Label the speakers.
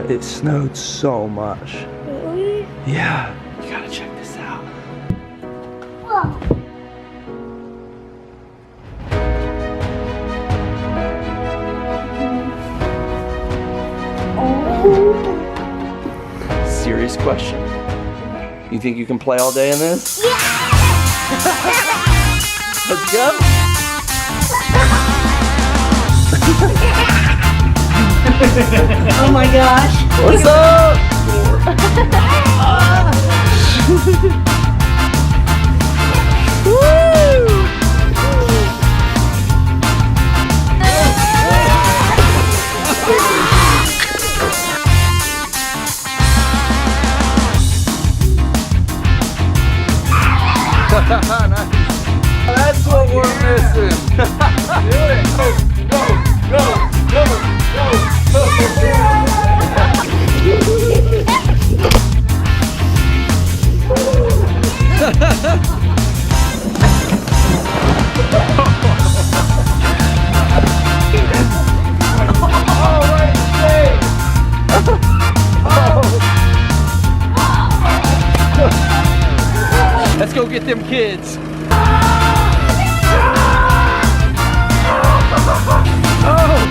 Speaker 1: God, it snowed so much.
Speaker 2: Really?
Speaker 1: Yeah, you gotta check this out.
Speaker 2: Whoa.
Speaker 1: Serious question. You think you can play all day in this?
Speaker 2: Yeah.
Speaker 1: Let's go.
Speaker 2: Oh my gosh.
Speaker 1: What's up? That's what we're missing. Do it. Go, go, go, go, Let's go get them kids. Oh!